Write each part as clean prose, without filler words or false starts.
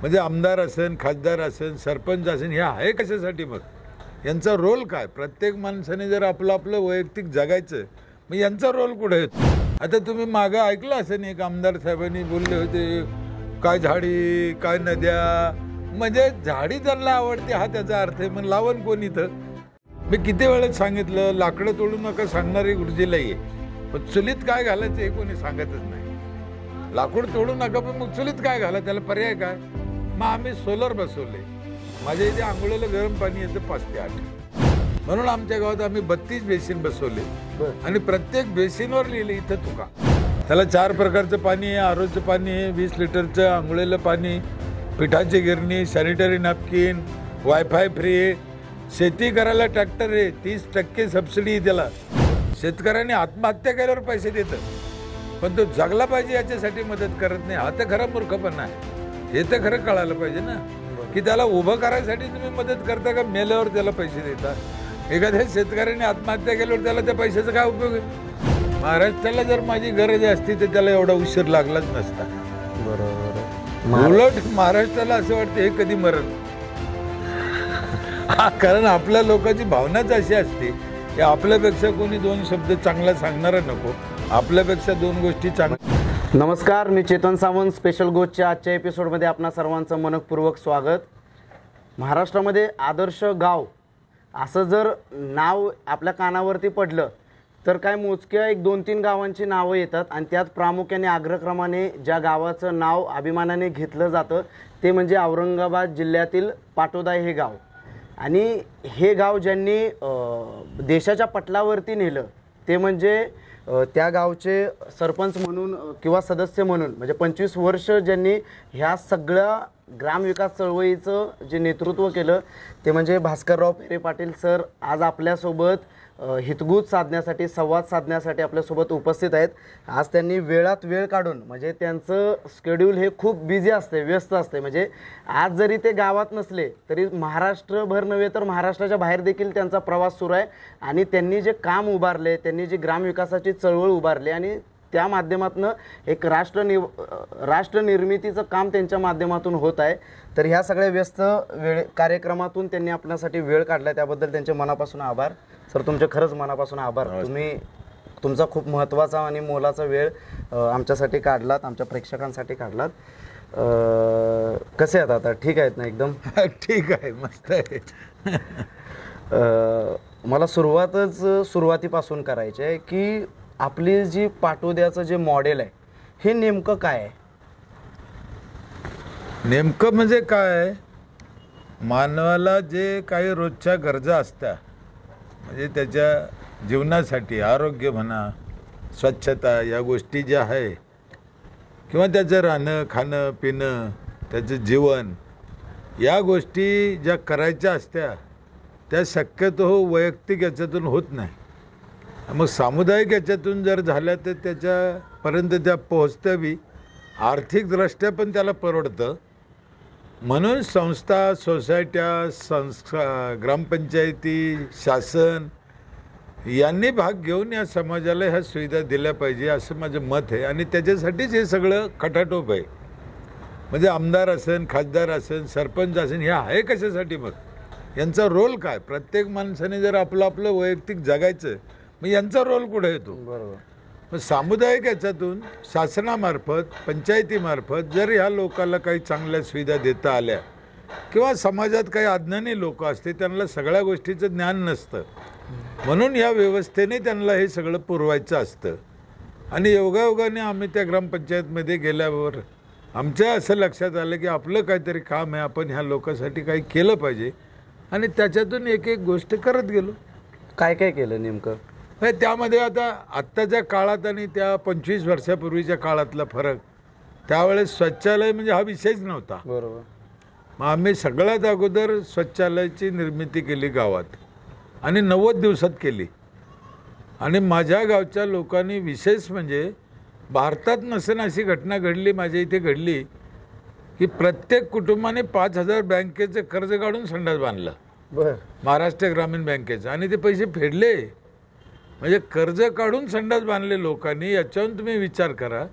म्हणजे आमदार असेल, खासदार असेल, सरपंच असेल, हे आहे कशासाठी? मग यांचा रोल काय? प्रत्येक माणसाने जर आपलं आपलं वैयक्तिक जगायचं, मग यांचा रोल कुठे येतो? आता तुम्ही मागं ऐकलं असेल, एक आमदार साहेबांनी बोलले होते, काय झाडी काय नद्या, म्हणजे झाडी त्यांना आवडते हा त्याचा अर्थ आहे. मग लावण कोण इथं? मी किती वेळेस सांगितलं, लाकडं तोडू नका सांगणारी गुरुजीला ये, पण चुलीत काय घालायचं हे कोणी सांगतच नाही. लाकूड तोडू नका, पण मग चुलीत काय घाला, त्याला पर्याय काय? मग आम्ही सोलर बसवले. माझ्या इथे आंघोळीला गरम पाणी येतं 5 ते 8, म्हणून आमच्या गावात आम्ही 32 बेसिन बसवले आणि प्रत्येक बेसिनवर लिहिले इथं तुका. त्याला 4 प्रकारचं पाणी आहे, आरोचं पाणी आहे, 20 लिटरचं आंघोळीला पाणी, पिठाची गिरणी, सॅनिटरी नॅपकिन, वायफाय फ्री आहे, शेती करायला ट्रॅक्टर आहे, 30% सबसिडी त्याला. शेतकऱ्यांनी आत्महत्या केल्यावर पैसे देतं, पण तो जगला पाहिजे याच्यासाठी मदत करत नाही. हा तर खरा मूर्खपणा आहे. हे तर खरं कळायला पाहिजे ना, की त्याला उभं करायसाठी तुम्ही मदत करता का मेल्यावर त्याला पैसे देता? एखाद्या शेतकऱ्याने आत्महत्या केल्यावर त्याला त्या पैशाचा काय उपयोग आहे? महाराष्ट्राला जर माझी गरज असती तर त्याला एवढा उशीर लागलाच नसता. बरोबर. उलट महाराष्ट्राला असं वाटतं हे कधी मरण. कारण आपल्या लोकांची भावनाच अशी असते की आपल्यापेक्षा कोणी 2 शब्द चांगला सांगणारा नको, आपल्यापेक्षा 2 गोष्टी चांगल्या. नमस्कार, मी चेतन सावंत. स्पेशल गोष्टच्या आजच्या एपिसोडमध्ये आपणा सर्वांचं मनपूर्वक स्वागत. महाराष्ट्रामध्ये आदर्श गाव असं जर नाव आपल्या कानावरती पडलं तर काय मोजक्या 1-2-3 गावांची नावं येतात आणि त्यात प्रामुख्याने अग्रक्रमाने ज्या गावाचं नाव अभिमानाने घेतलं जातं ते म्हणजे औरंगाबाद जिल्ह्यातील पाटोदा हे गाव. आणि हे गाव ज्यांनी देशाच्या पटलावरती नेलं ते म्हणजे त्या गावचे सरपंच म्हणून किंवा सदस्य म्हणून, म्हणजे 25 वर्ष ज्यांनी ह्या सगळ्या ग्रामविकास चळवळीचं जे नेतृत्व केलं ते म्हणजे भास्करराव पेरे पाटील सर आज आपल्यासोबत हितगुज साधण्यासाठी, संवाद साधण्यासाठी आपल्यासोबत उपस्थित आहेत. आज त्यांनी वेळात वेळ काढून, म्हणजे त्यांचं शेड्यूल हे खूप बिझी असते, व्यस्त असते. म्हणजे आज जरी ते गावात नसले तरी महाराष्ट्रभर नव्हे तर महाराष्ट्राच्या बाहेर देखील त्यांचा प्रवास सुरू आहे. आणि त्यांनी जे काम उभारले, त्यांनी जी ग्रामविकासाची चळवळ उभारली आणि त्या माध्यमातून एक राष्ट्र निर्मितीचं काम त्यांच्या माध्यमातून होत आहे. तर ह्या सगळ्या व्यस्त कार्यक्रमातून त्यांनी आपल्यासाठी वेळ काढला, त्याबद्दल त्यांचे मनापासून आभार. सर, तुमचे खरंच मनापासून आभार. तुम्ही तुमचा खूप महत्त्वाचा आणि मोलाचा वेळ आमच्यासाठी काढलात, आमच्या प्रेक्षकांसाठी काढलात. कसे आहेत आता? ठीक आहेत ना? एकदम ठीक आहे, मस्त आहे. मला सुरुवातीपासून करायचे आहे की आपली जी पाटोद्याचं जे मॉडेल आहे हे नेमकं काय आहे? नेमकं म्हणजे काय, मानवाला जे काही रोजच्या गरजा असतात, म्हणजे त्याच्या जीवनासाठी आरोग्य म्हणा, स्वच्छता, या गोष्टी ज्या आहे, किंवा त्याचं राहणं खाणं पिणं, त्याचं जीवन, या गोष्टी ज्या करायच्या असत्या त्या शक्यतो वैयक्तिक याच्यातून होत नाही. मग सामुदायिक याच्यातून जर झाल्या तर त्याच्यापर्यंत त्या पोहोचतावी, आर्थिकदृष्ट्या पण त्याला परवडतं. म्हणून संस्था, सोसायट्या, ग्रामपंचायती, शासन यांनी भाग घेऊन या समाजाला ह्या सुविधा दिल्या पाहिजे असं माझं मत आहे. आणि त्याच्यासाठीच हे सगळं खटाटोप आहे. म्हणजे आमदार असेल, खासदार असेल, सरपंच असेल, हे आहे कशासाठी? मग यांचा रोल काय? प्रत्येक माणसाने जर आपलं आपलं वैयक्तिक जगायचं, मग यांचा रोल कुठे येतो? बरोबर. मग सामुदायिक याच्यातून शासनामार्फत, पंचायतीमार्फत जर ह्या लोकांना काही चांगल्या सुविधा देता आल्या, किंवा समाजात काही अज्ञानी लोक असते, त्यांना सगळ्या गोष्टीचं ज्ञान नसतं, म्हणून या व्यवस्थेने त्यांना हे सगळं पुरवायचं असतं. आणि योगायोगाने आम्ही त्या ग्रामपंचायतमध्ये गेल्यावर आमच्या असं लक्षात आलं की आपलं काहीतरी काम आहे, आपण ह्या लोकांसाठी काही केलं पाहिजे. आणि त्याच्यातून एक एक गोष्ट करत गेलो. काय काय केलं नेमकं? त्यामध्ये आता आत्ताच्या काळात आणि त्या 25 वर्षापूर्वीच्या काळातला फरक, त्यावेळेस शौचालय म्हणजे हा विषयच नव्हता. बरोबर. मग आम्ही सगळ्यात अगोदर शौचालयाची निर्मिती केली गावात आणि 90 दिवसात केली. आणि माझ्या गावच्या लोकांनी, विशेष म्हणजे भारतात नसेन अशी घटना घडली, माझ्या इथे घडली, की प्रत्येक कुटुंबाने 5,000 बँकेचं कर्ज काढून संडास बांधलं. बरं. महाराष्ट्र ग्रामीण बँकेचं. आणि ते पैसे फेडले. म्हणजे कर्ज काढून संडास बांधले लोकांनी. याच्यावरून तुम्ही विचार करा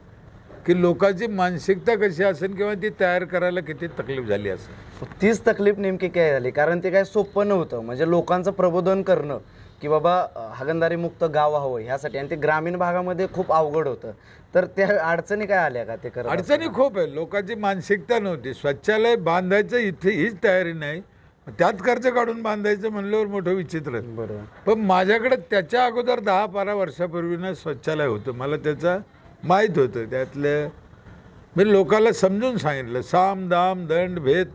की लोकांची मानसिकता कशी असेल किंवा ती तयार करायला किती तकलीफ झाली असेल. तीच तकलीफ नेमकी काय झाली, कारण ते काय सोपं नव्हतं. म्हणजे लोकांचं प्रबोधन करणं की बाबा हागणदारी मुक्त गाव हवं ह्यासाठी, आणि ते ग्रामीण भागामध्ये खूप अवघड होतं. तर त्या अडचणी काय आल्या का ते करत अडचणी खूप आहे. लोकांची मानसिकता नव्हती. शौचालय बांधायचं इथे हीच तयारी नाही, त्यात खर्च काढून बांधायचं म्हणल्यावर मोठं विचित्र. बरोबर. पण माझ्याकडे त्याच्या अगोदर 10-12 वर्षापूर्वीनं शौचालय होतं. मला त्याचं माहीत होतं. त्यातलं मी लोकांना समजून सांगितलं, साम दाम दंड भेद,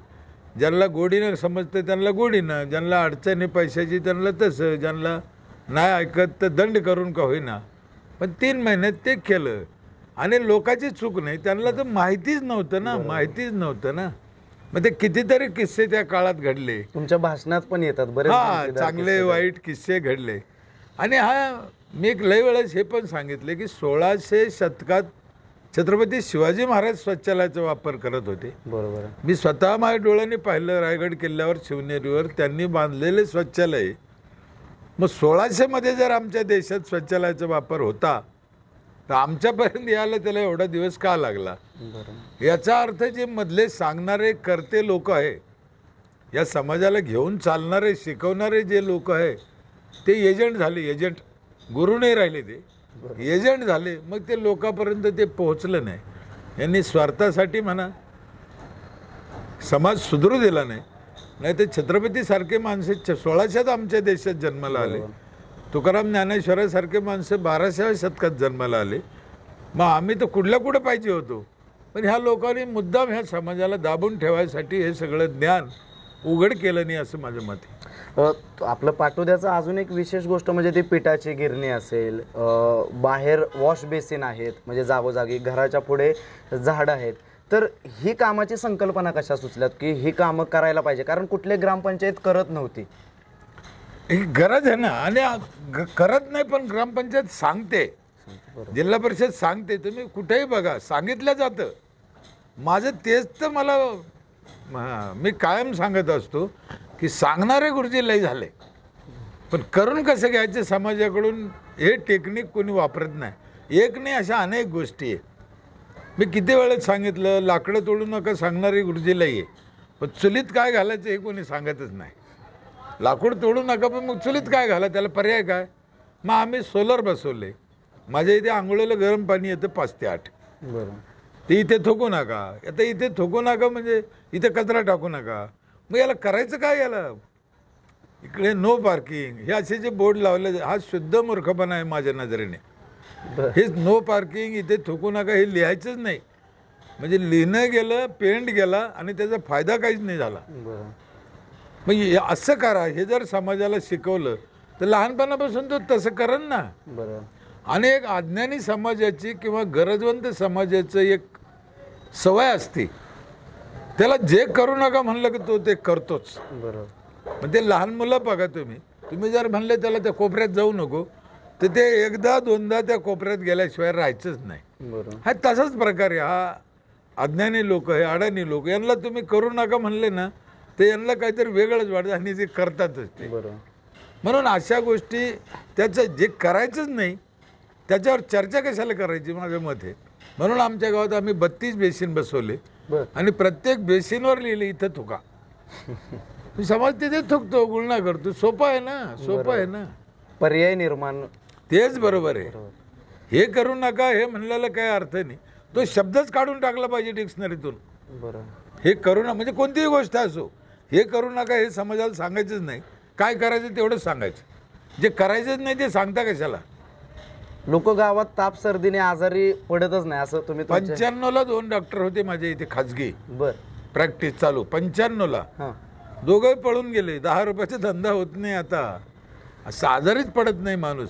ज्यांना गोडीनं समजतं त्यांना गोडीनं, ज्यांना अडचणी पैशाची त्यांना तसं, ज्यांना नाही ऐकत तर दंड करून का होईना. पण 3 महिन्यात ते केलं. आणि लोकांची चूक नाही, त्यांना तर माहितीच नव्हतं ना, माहितीच नव्हतं ना. मग ते कितीतरी किस्से त्या काळात घडले. तुमच्या भाषणात पण येतात बरेच चांगले वाईट किस्से घडले. आणि मी एक लय वेळेस हे पण सांगितले की 1600 शतकात छत्रपती शिवाजी महाराज शौचालयाचा वापर करत होते. बरोबर. मी स्वतः माझ्या डोळ्यांनी पाहिलं रायगड किल्ल्यावर शिवनेरीवर त्यांनी बांधलेले शौचालय. मग 1600 मध्ये जर आमच्या देशात शौचालयाचा वापर होता तर आमच्यापर्यंत यायला त्याला एवढा दिवस का लागला. याचा अर्थ जे मधले सांगणारे करते लोक आहे, या समाजाला घेऊन चालणारे शिकवणारे जे लोक आहे ते एजंट झाले. एजंट, गुरु नाही राहिले, ते एजंट झाले. मग ते लोकांपर्यंत ते पोहोचलं नाही. यांनी स्वार्थासाठी म्हणा समाज सुधरू दिला नाही. नाही तर छत्रपती सारखे माणसे 1600 आमच्या देशात जन्माला आले. तुकाराम ज्ञानेश्वरासारखे माणसं 12व्या शतकात जन्माला आले. मग आम्ही तर कुठल्या कुठं पाहिजे होतो. पण ह्या लोकांनी मुद्दाम ह्या समाजाला दाबून ठेवायसाठी हे सगळं ज्ञान उघड केलं नाही असं माझं मत आहे. आपलं पाटोद्याचं अजून एक विशेष गोष्ट म्हणजे ती पिठाची गिरणी असेल, बाहेर वॉश बेसिन आहेत, म्हणजे जागोजागी घराच्या पुढे झाडं आहेत. तर ही कामाची संकल्पना कशा सुचल्यात की ही कामं करायला पाहिजे, कारण कुठले ग्रामपंचायत करत नव्हती. ही गरज आहे ना. आणि करत नाही पण ग्रामपंचायत सांगते, जिल्हा परिषद सांगते. तुम्ही कुठेही बघा सांगितलं जातं. माझं तेच तर मला मी कायम सांगत असतो की सांगणारे गुरुजी लय झाले, पण करून कसं घ्यायचं समाजाकडून हे टेक्निक कोणी वापरत नाही. एक नाही, अशा अनेक गोष्टी आहे. मी किती वेळेस सांगितलं लाकडं तोडू नका सांगणारे गुरुजी लय आहे, पण चुलीत काय घालायचं हे कोणी सांगतच नाही. लाकूड तोडू नका पण मग चुलीत काय घाला, त्याला पर्याय काय. मग आम्ही सोलर बसवले. माझ्या इथे आंघोळीला गरम पाणी येतं 5 ते 8. बरं. ते इथे थोकू नका. आता इथे थोकू नका म्हणजे इथे कचरा टाकू नका. मग याला करायचं काय. याला इकडे नो पार्किंग हे असे जे बोर्ड लावले, हा शुद्ध मूर्खपणा आहे माझ्या नजरेने. हे नो पार्किंग इथे थोकू नका हे लिहायचंच नाही. म्हणजे लिहिणं गेलं, पेंट गेला आणि त्याचा फायदा काहीच नाही झाला. मग असं करा हे जर समाजाला शिकवलं तर लहानपणापासून तो तसं करेन ना. बरं. आणि एक अज्ञानी समाजाची किंवा गरजवंत समाजाचं एक सवय असते, त्याला जे करू नका म्हणलं की तो ते करतोच. बरोबर. मग ते लहान मुलं बघा, तुम्ही जर म्हणले त्याला त्या कोपऱ्यात जाऊ नको तर ते 1दा-2दा त्या कोपऱ्यात गेल्याशिवाय राहायचंच नाही. बरोबर. हा तसाच प्रकारे हा अज्ञानी लोक, हे अडाणी लोक, यांना तुम्ही करू नका म्हणले ना ते यांना काहीतरी वेगळंच वाटतं आणि ते करतातच ते. बरोबर. म्हणून अशा गोष्टी त्याचं जे करायचंच नाही त्याच्यावर चर्चा कशाला करायची माझं मत आहे. म्हणून आमच्या गावात आम्ही 32 बेसिन बसवले आणि प्रत्येक बेसिनवर लिहिले इथं थुका. समाज तिथे थुकतो, गुळणा करतो. सोपं आहे ना, सोपं आहे ना. पर्याय निर्माण. तेच बरोबर आहे. हे करू नका हे म्हणलेला काही अर्थ नाही. तो शब्दच काढून टाकला पाहिजे डिक्शनरीतून. बरोबर. हे करू नका म्हणजे कोणतीही गोष्ट असो, हे करू नका हे समाजाला सांगायचंच नाही. काय करायचं तेवढंच सांगायचं, जे करायचंच नाही ते सांगता कशाला. लोक गावात ताप सर्दीने आजारी पडतच नाही असं तुम्ही 95ला 2 डॉक्टर होते माझ्या इथे खाजगी. बर. प्रॅक्टिस चालू 95ला. दोघंही पळून गेले. 10 रुपयाचा धंदा होत नाही आता. असं आजारीच पडत नाही माणूस.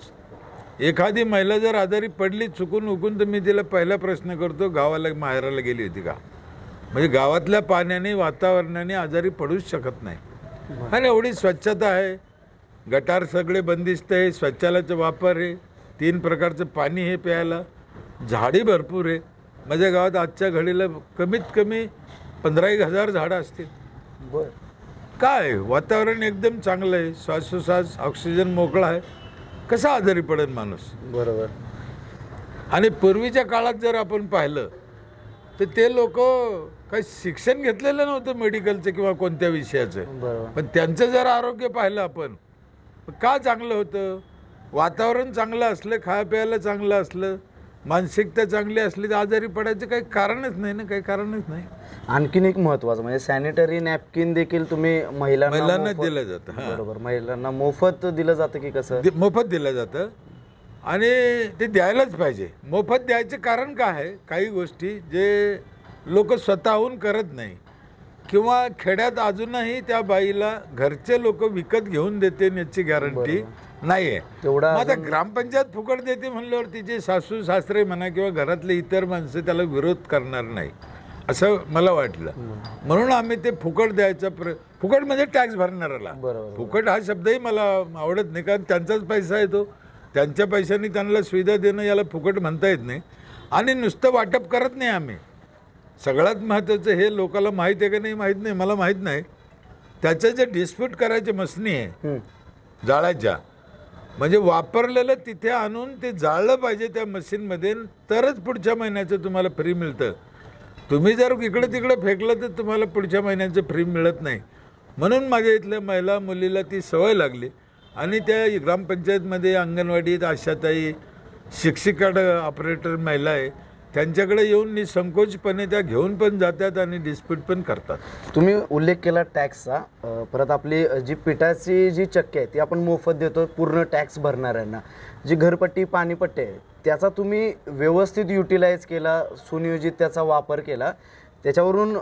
एखादी महिला जर आजारी पडली चुकून उकून तर मी तिला पहिला प्रश्न करतो, गावाला माहेराला गेली होती का. म्हणजे गावातल्या पाण्याने वातावरणाने आजारी पडूच शकत नाही. आणि एवढी स्वच्छता आहे, गटार सगळे बंदिस्त आहे, शौचालयाचा वापर आहे, 3 प्रकारचं पाणी हे प्यायला, झाडी भरपूर आहे. माझ्या गावात आजच्या घडीला कमीत कमी 15,000 झाडं असतील. बर. काय वातावरण एकदम चांगलं आहे, श्वासोश्वास ऑक्सिजन मोकळा आहे, कसा आजारी पडेल माणूस. बरोबर. आणि पूर्वीच्या काळात जर आपण पाहिलं तर ते लोक काही शिक्षण घेतलेलं नव्हतं मेडिकलचं किंवा कोणत्या विषयाचं, बरोबर. पण त्यांचं जर आरोग्य पाहिलं आपण का चांगलं होतं. वातावरण चांगलं असलं, खाया प्यायला चांगलं असलं, मानसिकता चांगली असली तर आजारी पडायचं काही कारणच नाही ना, काही कारणच नाही. आणखीन एक महत्वाचं म्हणजे सॅनिटरी नॅपकिन देखील तुम्ही महिलांना मोफत- दिलं जातं. हां, बरोबर, महिलांना मोफत दिलं जातं की कसं? मोफत दिलं जातं आणि ते द्यायलाच पाहिजे. मोफत द्यायचं कारण काय आहे, काही गोष्टी जे लोक स्वतःहून करत नाही किंवा खेड्यात अजूनही त्या बाईला घरचे लोक विकत घेऊन देते याची गॅरंटी नाही आहे. तेवढा मग आता ग्रामपंचायत फुकट देते म्हणल्यावर तिचे सासू सासरे म्हणा किंवा घरातले इतर माणसं त्याला विरोध करणार नाही असं मला वाटलं. म्हणून आम्ही ते फुकट द्यायचा फुकट म्हणजे टॅक्स भरणाऱ्याला. बरोबर. फुकट हा शब्दही मला आवडत नाही, कारण त्यांचाच पैसा येतो, त्यांच्या पैशाने त्यांना सुविधा देणं याला फुकट म्हणता येत नाही. आणि नुसतं वाटप करत नाही आम्ही. सगळ्यात महत्त्वाचं हे लोकांना माहीत आहे का नाही माहीत नाही, मला माहीत नाही, त्याचं जे डिस्प्यूट करायचे मशनी आहे जाळाच्या, म्हणजे वापरलेलं तिथे आणून ते जाळलं पाहिजे त्या मशीनमध्ये, तरच पुढच्या महिन्याचं तुम्हाला फ्री मिळतं. तुम्ही जर इकडे तिकडे फेकलं तर तुम्हाला पुढच्या महिन्याचं फ्री मिळत नाही. म्हणून माझ्या इथल्या महिला मुलीला ती सवय लागली आणि त्या ग्रामपंचायतमध्ये अंगणवाडीत आशाताई, शिक्षिका, ऑपरेटर महिला आहे, त्यांच्याकडे येऊन निसंकोचपणे त्या घेऊन पण जातात आणि डिस्प्यूट पण करतात. तुम्ही उल्लेख केला टॅक्सचा. परत आपली जी पिठाची जी चक्की आहे ती आपण मोफत देतो पूर्ण टॅक्स भरणाऱ्यांना. जी घरपट्टी पाणीपट्टी आहे त्याचा तुम्ही व्यवस्थित युटिलाइज केला, सुनियोजित त्याचा वापर केला. त्याच्यावरून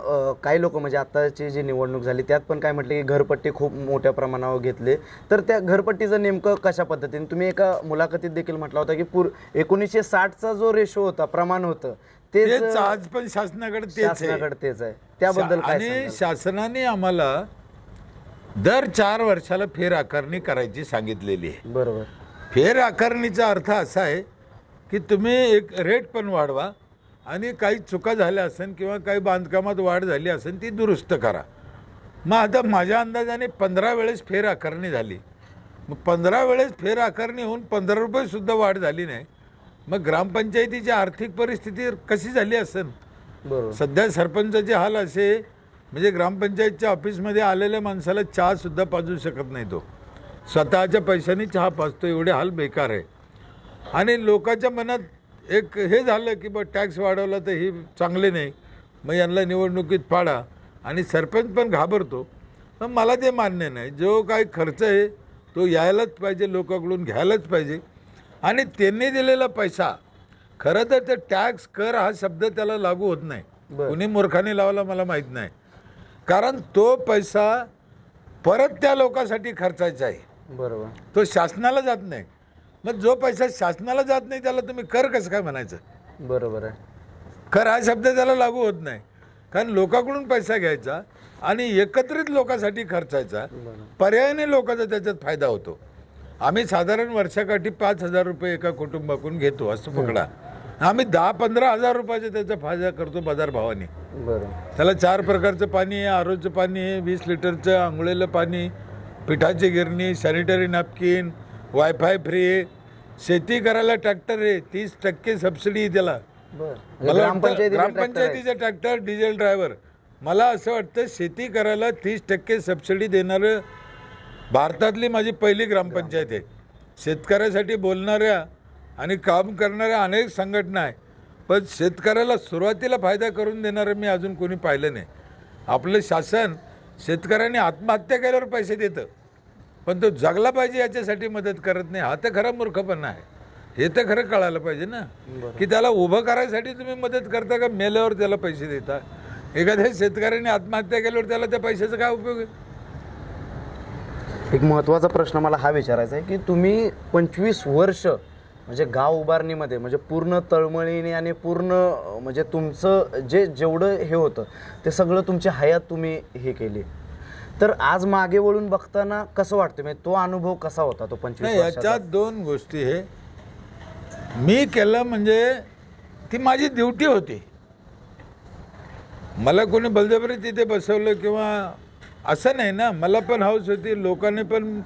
काही लोक म्हणजे आत्ताची जी निवडणूक झाली त्यात पण काय म्हटले की घरपट्टी खूप मोठ्या प्रमाणावर घेतले. तर त्या घरपट्टीचं नेमकं कशा पद्धतीने, तुम्ही एका मुलाखतीत देखील म्हटलं होतं की 1960चा जो रेशो होता, प्रमाण होतं तेच आज पण शासनाकडे तेच आहे. त्याबद्दल काय आणि सांगाल? शासनाने आम्हाला दर 4 वर्षाला फेर आकारणी करायची सांगितलेली आहे. बरोबर. फेर आकारणीचा अर्थ असा आहे की तुम्ही एक रेट पण वाढवा आणि काही चुका झाल्या असेल किंवा काही बांधकामात वाढ झाली असेल ती दुरुस्त करा. मग आता माझ्या अंदाजाने 15 वेळेस फेर आकारणी झाली. मग 15 वेळेस फेर आकारणी होऊन 15 रुपयेसुद्धा वाढ झाली नाही. मग ग्रामपंचायतीची आर्थिक परिस्थिती कशी झाली असेल. बरोबर. सध्या सरपंचाचे हाल असे, म्हणजे ग्रामपंचायतच्या ऑफिसमध्ये आलेल्या माणसाला चहासुद्धा पाजू शकत नाही, तो स्वतःच्या पैशाने चहा पाजतो, एवढे हाल बेकार आहे. आणि लोकांच्या मनात एक हे झालं की बा टॅक्स वाढवला तर ही चांगले नाही, मग यांना निवडणुकीत पाडा, आणि सरपंच पण घाबरतो. पण मला ते मान्य नाही. जो काही खर्च आहे तो यायलाच पाहिजे, लोकांकडून घ्यायलाच पाहिजे. आणि त्यांनी दिलेला पैसा, खरं तर ते टॅक्स कर हा शब्द त्याला लागू होत नाही. कुणी मूर्खाने लावला मला माहीत नाही, कारण तो पैसा परत त्या लोकांसाठी खर्चायचा आहे. बरोबर. तो शासनाला जात नाही. मग जो पैसा शासनाला जात नाही त्याला तुम्ही कर कसं काय म्हणायचं. बरोबर आहे. कर हा शब्द त्याला लागू होत नाही, कारण लोकांकडून पैसा घ्यायचा आणि एकत्रित लोकांसाठी खर्चायचा, पर्यायाने लोकांचा त्याच्यात फायदा होतो. आम्ही साधारण वर्षाकाठी 5,000 रुपये एका कुटुंबाकडून घेतो असं पकडा. आम्ही 10-15 हजार रुपयाचा त्याचा फायदा करतो बाजारभावाने. बरोबर. त्याला 4 प्रकारचं पाणी आहे, आरोचं पाणी आहे, 20 लिटरचं आंघोळीलं पाणी, पिठाची गिरणी, सॅनिटरी नॅपकिन, वायफाय फ्री आहे, शेती करायला ट्रॅक्टर आहे, 30% सबसिडी आहे त्याला. मला ग्रामपंचायतीचा ट्रॅक्टर, डिझेल ड्रायव्हर. मला असं वाटतं शेती करायला 30% सबसिडी देणारं भारतातली माझी पहिली ग्रामपंचायत आहे. शेतकऱ्यासाठी बोलणाऱ्या आणि काम करणाऱ्या अनेक संघटना आहे, पण शेतकऱ्याला सुरुवातीला फायदा करून देणारं मी अजून कोणी पाहिलं नाही. आपलं शासन शेतकऱ्यांनी आत्महत्या केल्यावर पैसे देतं, पण तो जगला पाहिजे याच्यासाठी मदत करत नाही. हा तर खरा मूर्खपणा आहे. हे तर खरं कळायला पाहिजे ना, की त्याला उभं करायसाठी तुम्ही मदत करता का मेल्यावर त्याला पैसे देता. एखाद्या शेतकऱ्याने आत्महत्या केल्यावर त्याला त्या पैशाचा काय उपयोग आहे. एक महत्त्वाचा प्रश्न मला हा विचारायचा आहे की तुम्ही 25 वर्ष म्हणजे गाव उभारणीमध्ये म्हणजे पूर्ण तळमळीने आणि पूर्ण म्हणजे तुमचं जेवढं हे होतं ते सगळं तुमच्या हयात तुम्ही हे केले. तर आज मागे वळून बघताना कसं वाटतं, म्हणजे तो अनुभव कसा होता तो 25 वर्षाचा? याच्यात 2 गोष्टी आहे. मी केलं म्हणजे ती माझी ड्युटी होती. मला कोणी बळजबरी तिथे बसवलं किंवा असं नाही ना. मला पण हौस होती, लोकांनी पण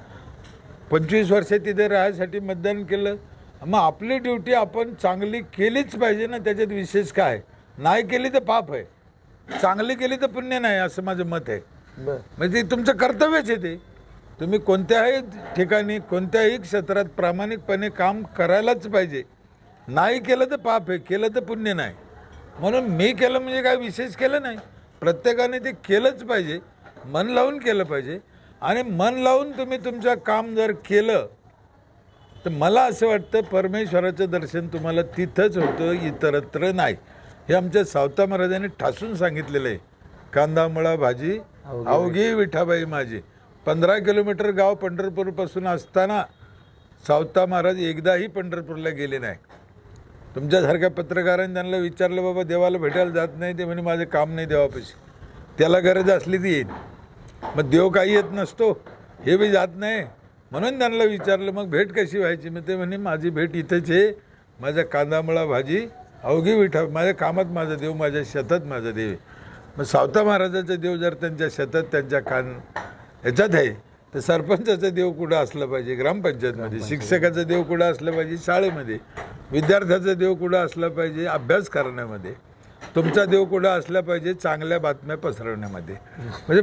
25 वर्ष तिथे राहायसाठी मतदान केलं. मग आपली ड्युटी आपण चांगली केलीच पाहिजे ना, त्याच्यात विशेष काय. नाही केली तर पाप आहे, चांगली केली तर पुण्य नाही, असं माझं मत आहे. म्हणजे तुमचं कर्तव्यच आहे ते. तुम्ही कोणत्याही ठिकाणी कोणत्याही क्षेत्रात प्रामाणिकपणे काम करायलाच पाहिजे. नाही केलं तर पाप आहे, केलं तर पुण्य नाही. म्हणून मी केलं म्हणजे काय विशेष केलं नाही. प्रत्येकाने ते केलंच पाहिजे, मन लावून केलं पाहिजे. आणि मन लावून तुम्ही तुमचं काम जर केलं तर मला असं वाटतं परमेश्वराचं दर्शन तुम्हाला तिथंच होतं, इतरत्र नाही. हे आमच्या सावता महाराजांनी ठासून सांगितलेलं आहे. कांदा मुळा भाजी अवघी विठाबाई माझी. 15 किलोमीटर गाव पंढरपूरपासून असताना सावता महाराज एकदाही पंढरपूरला गेले नाही. तुमच्यासारख्या पत्रकारांनी त्यांना विचारलं, बाबा देवाला भेटायला जात नाही, ते म्हणे माझं काम नाही देवापाशी, त्याला गरज असली ती येईल. मग देव काही येत नसतो, हे बी जात नाही. म्हणून त्यांना विचारलं मग भेट कशी व्हायची. मग ते म्हणे माझी भेट इथंच आहे, माझ्या कांदामुळा भाजी अवघी विठा, माझ्या कामात माझा देव, माझ्या शेतात माझा देव. मग सावता महाराजाचा देव जर त्यांच्या शेतात त्यांच्या ह्याच्यात आहे, तर सरपंचाचा देव कुठं असलं पाहिजे? ग्रामपंचायतमध्ये. शिक्षकाचा देव कुठं असलं पाहिजे? शाळेमध्ये. विद्यार्थ्याचा देव कुठं असला पाहिजे? अभ्यास करण्यामध्ये. तुमचा देव कुठं असला पाहिजे? चांगल्या बातम्या पसरवण्यामध्ये. म्हणजे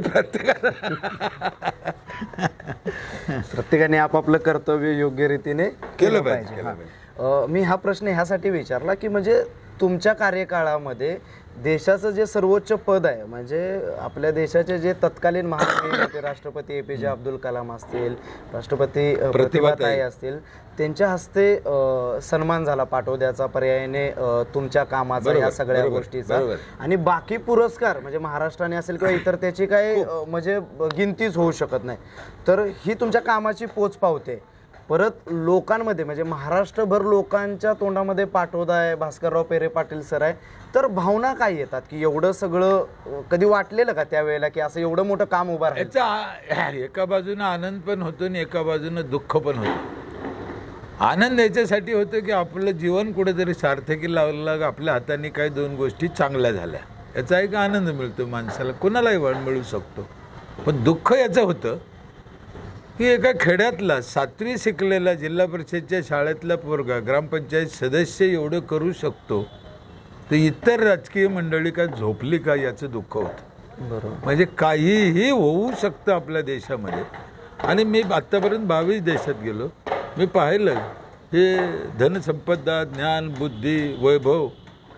प्रत्येकाने आपापलं कर्तव्य योग्य रीतीने केलं पाहिजे. मी हा प्रश्न ह्यासाठी विचारला की म्हणजे तुमच्या कार्यकाळामध्ये देशाचं जे सर्वोच्च पद आहे, म्हणजे आपल्या देशाचे जे तत्कालीन महामहिम राष्ट्रपती APJ अब्दुल कलाम असतील, राष्ट्रपती प्रतिभाताई असतील, त्यांच्या हस्ते सन्मान झाला पाटोद्याचा, पर्यायाने तुमच्या कामाचा, या सगळ्या गोष्टीचा. आणि बाकी पुरस्कार म्हणजे महाराष्ट्राने असेल किंवा इतर त्याची काही म्हणजे गिनतीच होऊ शकत नाही. तर ही तुमच्या कामाची पोच पावते. परत लोकांमध्ये म्हणजे महाराष्ट्रभर लोकांच्या तोंडामध्ये पाटोदा आहे, भास्करराव पेरे पाटील सर आहे. तर भावना काय येतात की एवढं सगळं कधी वाटलेलं का त्यावेळेला की असं एवढं मोठं काम उभं राहायचं? एका बाजूनं आनंद पण होतो आणि एका बाजूनं दुःख पण होतं. आनंद याच्यासाठी होतं की आपलं जीवन कुठेतरी सार्थकी लावलं, आपल्या हाताने काही 2 गोष्टी चांगल्या झाल्या, याचा एक आनंद मिळतो माणसाला, कुणालाही वळ मिळू शकतो. पण दुःख याचं होतं की एका खेड्यातला 7वी शिकलेला जिल्हा परिषदच्या शाळेतला पोरगा ग्रामपंचायत सदस्य एवढं करू शकतो, तर इतर राजकीय मंडळी काय झोपली का, याचं दुःख होतं. बरोबर. म्हणजे काहीही होऊ शकतं आपल्या देशामध्ये. आणि मी आत्तापर्यंत 22 देशात गेलो. मी पाहिलं हे धनसंपदा, ज्ञान, बुद्धी, वैभव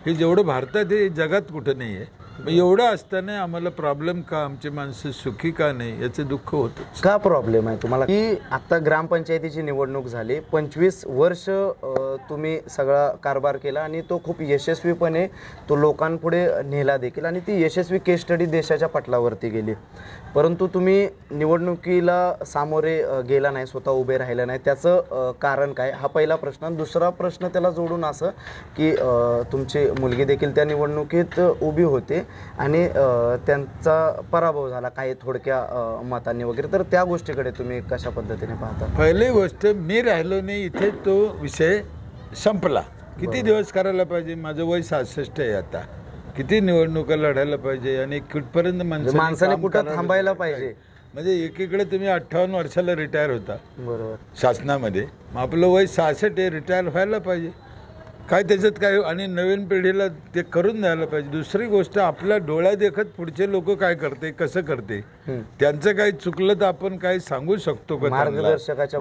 हे जेवढं भारतात हे जगात कुठं नाही आहे. मग एवढं असताना आम्हाला प्रॉब्लेम का, आमची माणसं सुखी का नाही, याचं दुःख होतं. का प्रॉब्लेम आहे तुम्हाला की आता ग्रामपंचायतीची निवडणूक झाली, 25 वर्ष तुम्ही सगळा कारभार केला आणि तो खूप यशस्वीपणे तो लोकांपुढे नेला देखील, आणि ती यशस्वी केस स्टडी देशाच्या पटलावरती गेली. परंतु तुम्ही निवडणुकीला सामोरे गेला नाही, स्वतः उभे राहिला नाही. त्याचं कारण काय, हा पहिला प्रश्न. दुसरा प्रश्न त्याला जोडून असं की तुमची मुलगी देखील त्या निवडणुकीत उभी होते आणि त्यांचा पराभव झाला काही थोडक्या मतांनी वगैरे. तर त्या गोष्टीकडे तुम्ही कशा पद्धतीने पाहता? पहिली गोष्ट, मी राहिलो नाही इथे, तो विषय संपला. किती दिवस करायला पाहिजे? माझं वय 66 आहे आता. किती निवडणुका लढायला पाहिजे आणि कुठपर्यंत माणसाने कुठं थांबायला पाहिजे? म्हणजे एकीकडे तुम्ही 58 वर्षाला रिटायर होता बरोबर शासनामध्ये, मग आपलं वय 66 आहे, रिटायर व्हायला पाहिजे. काय त्याच्यात काय, आणि नवीन पिढीला ते करून द्यायला पाहिजे. दुसरी गोष्ट, आपल्या डोळ्या देखत पुढचे लोक काय करते, कसं करते, त्यांचं काही चुकलं तर आपण काही सांगू शकतो का? मार्गदर्शकाच्या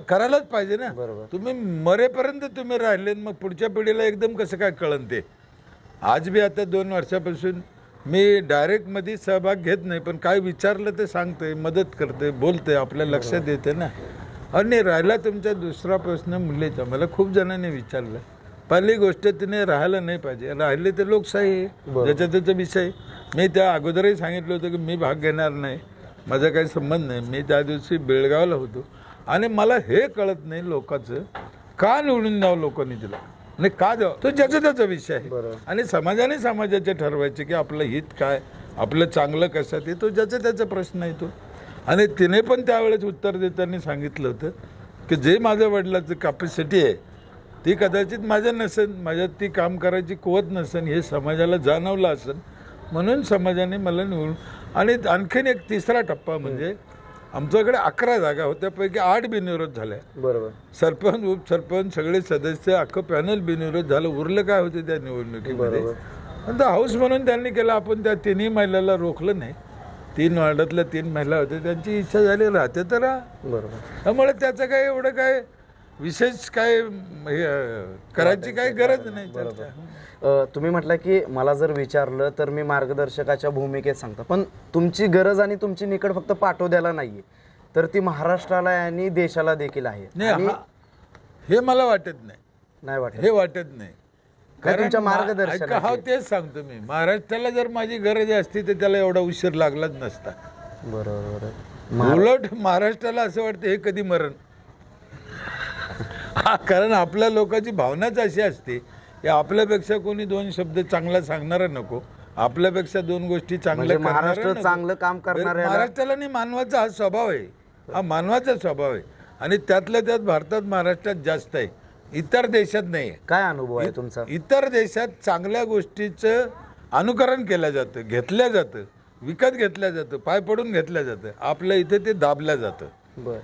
करायलाच पाहिजे ना. बरोबर. तुम्ही मरेपर्यंत तुम्ही राहिले, मग पुढच्या पिढीला एकदम कसं काय कळन ते? आज बी आता 2 वर्षापासून मी डायरेक्टमध्ये सहभाग घेत नाही, पण काय विचारलं ते सांगते, मदत करते, बोलते, आपल्या लक्षात येते ना. आणि राहिला तुमचा दुसरा प्रश्न मुलीचा, मला खूप जणांनी विचारलं. पहिली गोष्ट, तिने राहायला नाही पाहिजे. राहिले तर लोकशाही आहे, ज्याचा त्याचा विषय. मी त्या अगोदरही सांगितलं होतं की मी भाग घेणार नाही, माझा काही संबंध नाही. मी त्या दिवशी बेळगावला होतो आणि मला हे कळत नाही लोकांचं का निवडून द्यावं लोकांनी तिला, आणि का द्यावं, तो ज्याचा त्याचा विषय आहे. आणि समाजाने समाजाचे ठरवायचे की आपलं हित काय, आपलं चांगलं कसं, ते तो ज्याचा त्याचा प्रश्न आहे तो. आणि तिने पण त्यावेळेस उत्तर देताना सांगितलं होतं की जे माझ्या वडिलाचं कॅपॅसिटी आहे ती कदाचित माझ्या नसेल, माझ्यात ती काम करायची कुवत नसेल, हे समाजाला जाणवलं असेल, म्हणून समाजाने मला निवडून. आणि आणखीन एक तिसरा टप्पा म्हणजे आमच्याकडे 11 जागा होत्या, पैकी 8 बिनविरोध झाल्या. बरोबर. सरपंच, उपसरपंच, सगळे सदस्य, अख्खं पॅनल बिनविरोध झालं. उरलं काय होते त्या निवडणुकीमध्ये? पण हाऊस म्हणून त्यांनी केलं. आपण त्या तिन्ही महिलाला रोखलं नाही. 3 वार्डातल्या 3 महिला होत्या, त्यांची इच्छा झाली राहते तर राहा. बरोबर. त्यामुळे त्याचं काय एवढं काय विशेष काय करायची काही गरज नाही चर्चा. तुम्ही म्हटलं की मला जर विचारलं तर मी मार्गदर्शकाच्या भूमिकेत सांगतो, पण तुमची गरज आणि तुमची निकड फक्त पाटोद्याला नाहीये, तर ती महाराष्ट्राला आणि देशाला देखील आहे. नाही, हे मला वाटत नाही. नाही वाटत? हे वाटत नाही. तुमच्या मार्गदर्शनात हा तेच सांगतो मी. महाराष्ट्राला जर माझी गरज असती तर त्याला एवढा उशीर लागलाच नसता. बरोबर. उलट महाराष्ट्राला असं वाटतं हे कधी मरण. कारण आपल्या लोकांची भावनाच अशी असते की आपल्यापेक्षा कोणी 2 शब्द चांगला सांगणारा नको, आपल्यापेक्षा 2 गोष्टी चांगल्या महाराष्ट्र चांगलं काम करणार. महाराष्ट्राला नाही, मानवाचा हा स्वभाव आहे. हा मानवाचा स्वभाव आहे आणि त्यातल्या त्यात भारतात महाराष्ट्रात जास्त आहे, इतर देशात नाही आहे. काय अनुभव आहे तुमचा? इतर देशात चांगल्या गोष्टीचं अनुकरण केलं जातं, घेतल्या जातं, विकत घेतल्या जातं, पाय पडून घेतल्या जातं. आपल्या इथे ते दाबल्या जातं. बरं.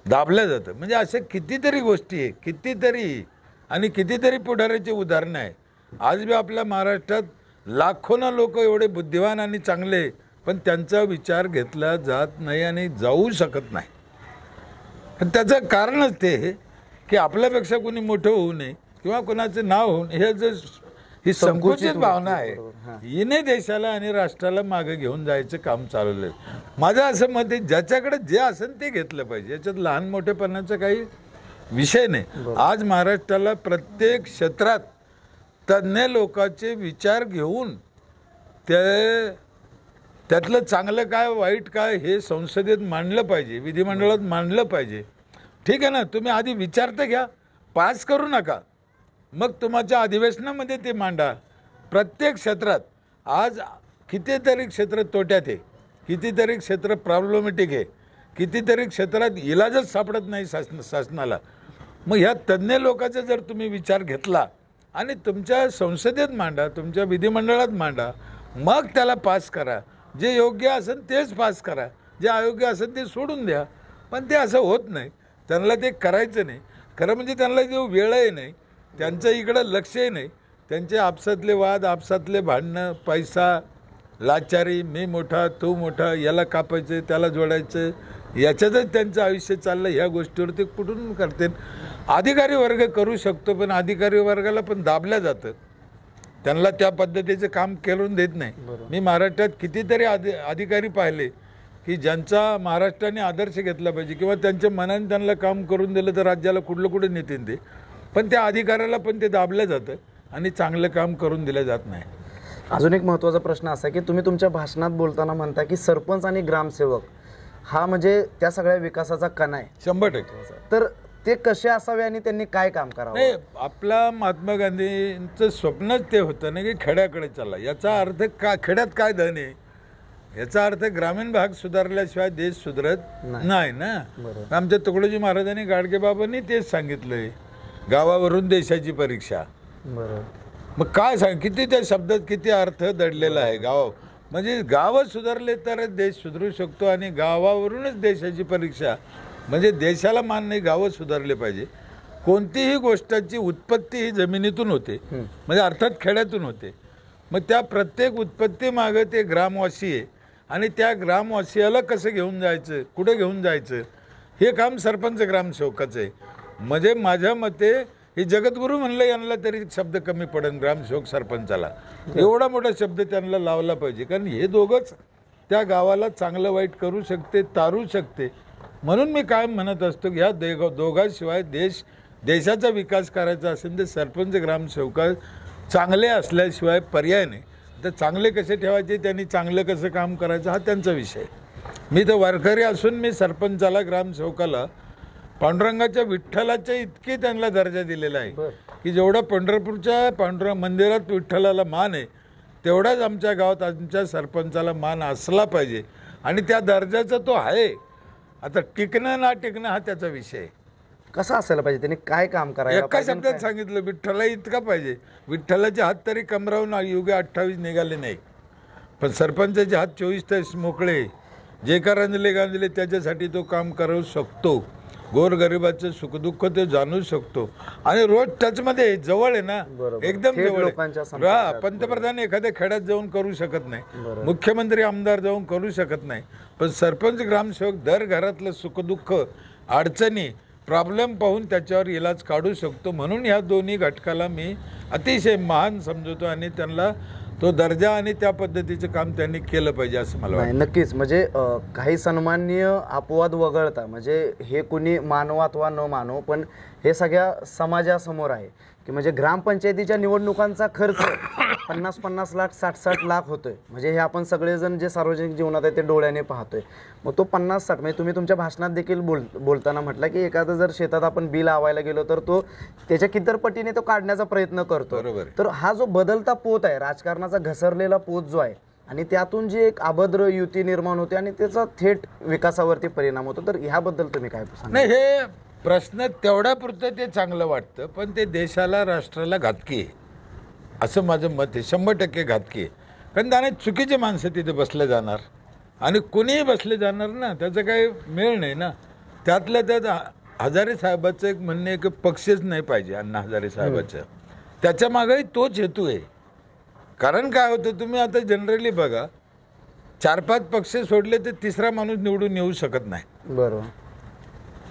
दाबलं जातं. म्हणजे असे कितीतरी गोष्टी आहे, कितीतरी आणि कितीतरी पुढाऱ्याची उदाहरणं आहे. आज बी आपल्या महाराष्ट्रात लाखोना लोक एवढे बुद्धिवान आणि चांगले, पण त्यांचा विचार घेतला जात नाही आणि जाऊ शकत नाही. पण त्याचं कारणच ते की आपल्यापेक्षा कोणी मोठं होऊ नये किंवा कोणाचं नाव होऊ नये, हे जर ही संकुचित भावना आहे, हिने देशाला आणि राष्ट्राला मागे घेऊन जायचं काम चालवलं आहे. माझं असं मत आहे, ज्याच्याकडे जे असेल ते घेतलं पाहिजे. याच्यात लहान मोठेपणाचा काही विषय नाही. आज महाराष्ट्राला प्रत्येक क्षेत्रात तज्ज्ञ लोकांचे विचार घेऊन त्यातलं चांगलं काय वाईट काय हे संसदेत मांडलं पाहिजे, विधिमंडळात मांडलं पाहिजे. ठीक आहे ना, तुम्ही आधी विचार तर घ्या, पास करू नका, मग तुमच्या अधिवेशनामध्ये ते मांडा. प्रत्येक क्षेत्रात आज कितीतरी क्षेत्र तोट्यात आहे, कितीतरी क्षेत्र प्रॉब्लेमॅटिक आहे, कितीतरी क्षेत्रात इलाजच सापडत नाही शासनाला. मग ह्या तज्ज्ञ लोकांचा जर तुम्ही विचार घेतला आणि तुमच्या संसदेत मांडा, तुमच्या विधिमंडळात मांडा, मग त्याला पास करा. जे योग्य असेल तेच पास करा, जे अयोग्य असेल ते सोडून द्या. पण ते असं होत नाही, त्यांना ते करायचं नाही. खरं म्हणजे त्यांना जो वेळही नाही, त्यांचं इकडं लक्षही नाही. त्यांचे आपसातले वाद, आपसातले भांडणं, पैसा, लाचारी, मी मोठा तू मोठा, याला कापायचं त्याला जोडायचं, याच्यातच त्यांचं आयुष्य चाललं. ह्या गोष्टीवर ते कुठून करते. अधिकारी वर्ग करू शकतो, पण अधिकारी वर्गाला पण दाबल्या जातं, त्यांना त्या पद्धतीचं काम करून देत नाही. मी महाराष्ट्रात कितीतरी अधिकारी पाहिले की ज्यांचा महाराष्ट्राने आदर्श घेतला पाहिजे किंवा त्यांच्या मनाने त्यांना काम करून दिलं तर राज्याला कुठलं नेतील ते, पण त्या अधिकाऱ्याला पण ते दाबलं जातं आणि चांगलं काम करून दिलं जात नाही. अजून एक महत्त्वाचा प्रश्न असा की तुम्ही तुमच्या भाषणात बोलताना म्हणता की सरपंच आणि ग्रामसेवक हा म्हणजे त्या सगळ्या विकासाचा कणा आहे. 100%. तर ते कसे असावे आणि त्यांनी काय काम करावं? नाही, आपला महात्मा गांधींचं स्वप्नच ते होतं ना की खेड्याकडे चला. याचा अर्थ खेड्यात काय धन आहे, याचा अर्थ ग्रामीण भाग सुधारल्याशिवाय देश सुधारत नाही ना. आमच्या तुकडोजी महाराजांनी, गाडगेबाबांनी तेच सांगितलंय, गावावरून देशाची परीक्षा. बरोबर. मग काय सांग, किती त्या शब्दात किती अर्थ दडलेला आहे. गाव म्हणजे गावं सुधारले तरच देश सुधारू शकतो आणि गावावरूनच देशाची परीक्षा. म्हणजे देशाला मान नाही, गावं सुधारले पाहिजे. कोणतीही गोष्टाची उत्पत्ती ही जमिनीतून होते, म्हणजे अर्थात खेड्यातून होते. मग त्या प्रत्येक उत्पत्ती मागं ते ग्रामवासी आहे आणि त्या ग्रामवासियाला कसं घेऊन जायचं, कुठं घेऊन जायचं, हे काम सरपंच ग्रामसेवकाचं आहे. म्हणजे माझ्या मते हे जगद्गुरू म्हणलं यांना तरी शब्द कमी पडेल, ग्रामसेवक सरपंचाला. एवढा मोठा शब्द त्यांना लावला पाहिजे, कारण हे दोघंच त्या गावाला चांगलं वाईट करू शकते, तारू शकते. म्हणून मी काय म्हणत असतो की ह्या दोघांशिवाय देशाचा विकास करायचा असेल तर सरपंच ग्रामसेवका चांगले असल्याशिवाय पर्याय नाही. तर चांगले कसे ठेवायचे, त्यांनी चांगलं कसं काम करायचं हा त्यांचा विषय. मी तर वारकरी असून मी सरपंचाला, ग्रामसेवकाला पांडुरंगाच्या विठ्ठलाच्या इतकी त्यांना दर्जा दिलेला आहे की जेवढा पंढरपूरच्या पांडुरंग मंदिरात विठ्ठलाला मान आहे तेवढाच आमच्या गावात आमच्या सरपंचाला मान असला पाहिजे आणि त्या दर्जाचा तो आहे. आता टिकणं ना टिकणं हा त्याचा विषय. कसं असायला पाहिजे, त्यांनी काय काम करायला? एका शब्दात सांगितलं, विठ्ठला इतका पाहिजे. विठ्ठलाचे हात तरी कमरावून युगे 28 निघाले नाही, पण सरपंचाचे हात 24 तास मोकळे. जे का गांजले त्याच्यासाठी तो काम करू शकतो. गोरगरिबाचं सुखदुःख ते जाणू शकतो आणि रोज टचमध्ये जवळ आहे ना, बरोबर. एकदम थेट जवळ लोकांच्या आहे. संपर्कात. पंतप्रधान एखाद्या खेड्यात जाऊन करू शकत नाही, मुख्यमंत्री आमदार जाऊन करू शकत नाही, पण सरपंच ग्रामसेवक दर घरातलं सुखदुःख अडचणी प्रॉब्लेम पाहून त्याच्यावर इलाज काढू शकतो. म्हणून ह्या दोन्ही घटकाला मी अतिशय महान समजतो आणि त्यांना तो दर्जा आणि त्या पद्धतीचं काम त्यांनी केलं पाहिजे असं मला वाटतं. नाही, नक्कीच. म्हणजे काही सन्माननीय अपवाद वगळता, म्हणजे हे कुणी मानव अथवा न मानव, पण हे सगळ्या समाजासमोर आहे की म्हणजे ग्रामपंचायतीच्या निवडणुकांचा खर्च 50-50 लाख 60-60 लाख होतोय. म्हणजे हे आपण सगळेजण जे सार्वजनिक जीवनात आहे ते डोळ्याने पाहतोय. मग तो 50-60, म्हणजे तुम्ही तुमच्या भाषणात देखील बोलताना म्हटलं की एखादं जर शेतात आपण बिल लावायला गेलो तर तो त्याच्या किती पटीने तो काढण्याचा प्रयत्न करतो. तर हा जो बदलता पोत आहे, राजकारणाचा घसरलेला पोत जो आहे, आणि त्यातून जी एक अभद्र युती निर्माण होते आणि त्याचा थेट विकासावरती परिणाम होतो, तर ह्याबद्दल तुम्ही काय सांगा? नाही, हे प्रश्न तेवढ्यापुरतं ते चांगलं वाटतं, पण ते देशाला राष्ट्राला घातकी आहे असं माझं मत आहे. 100% घातकी आहे. कारण त्याने चुकीचे माणसं तिथे बसले जाणार आणि कुणीही बसले जाणार ना, त्याचं काही मेळ नाही ना. त्यातल्या त्यात हजारे साहेबाचं एक म्हणणं आहे की पक्षच नाही पाहिजे. अण्णा हजारे साहेबाचं त्याच्या मागेही तोच हेतू आहे. कारण काय होतं, तुम्ही आता जनरली बघा, 4-5 पक्ष सोडले तर तिसरा माणूस निवडून येऊ शकत नाही. बरोबर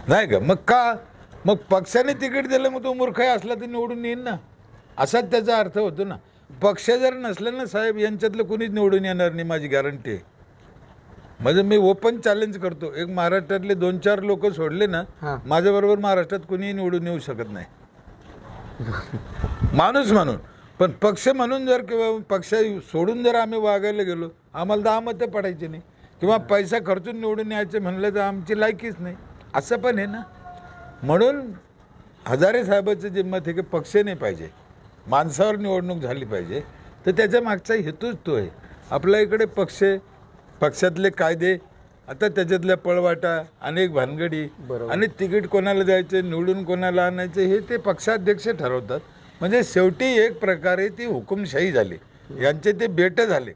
नाही का? मग का? मग पक्षाने तिकीट दिलं, मग तो मूर्ख असला तर निवडून येईन ना, असाच त्याचा अर्थ होतो ना. पक्ष जर नसलं ना साहेब, यांच्यातलं कुणीच निवडून येणार नाही, माझी गॅरंटी आहे. म्हणजे मी ओपन चॅलेंज करतो, एक महाराष्ट्रातले 2-4 लोक सोडले ना, माझ्याबरोबर महाराष्ट्रात कुणीही निवडून येऊ शकत नाही माणूस म्हणून. पण पक्ष म्हणून जर किंवा पक्ष सोडून जर आम्ही वागायला गेलो, आम्हाला 10 मतं पडायची नाही, किंवा पैसा खर्चून निवडून यायचं म्हणलं तर आमची लायकीच नाही, असं पण आहे ना. म्हणून हजारे साहेबाचं जे मत आहे की पक्ष नाही पाहिजे, माणसावर निवडणूक झाली पाहिजे, तर त्याच्या मागचा हेतूच तो आहे. आपल्या इकडे पक्षातले कायदे, आता त्याच्यातल्या पळवाटा, अनेक भानगडी, आणि तिकीट कोणाला द्यायचं, निवडून कोणाला आणायचं, हे ते पक्षाध्यक्ष ठरवतात. म्हणजे शेवटी एक प्रकारे ती हुकुमशाही झाली, यांचे ते बेट झाले.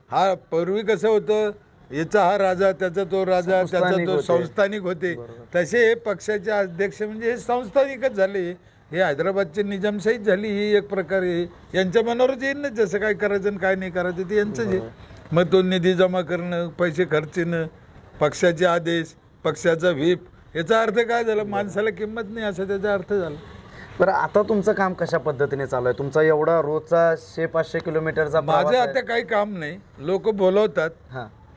हा पूर्वी कसं होतं, याचा हा राजा, त्याचा तो राजा, त्याचा तो संस्थानिक होते, तसे हे पक्षाचे अध्यक्ष म्हणजे हे संस्थानिकच झाले. हे हैदराबादची निजामशाहीच झाली ही एक प्रकारे. यांच्या मनावरच येईल ना जसं काय करायचं आणि काय नाही करायचं ते यांचंच आहे. मग तो निधी जमा करणं, पैसे खर्चणं, पक्षाचे आदेश, पक्षाचा व्हीप, याचा अर्थ काय झाला, माणसाला किंमत नाही असं त्याचा अर्थ झाला. बरं, आता तुमचं काम कशा पद्धतीने चालू आहे? तुमचा एवढा रोजचा 600-500 किलोमीटरचा माझं आता काही काम नाही. लोक बोलवतात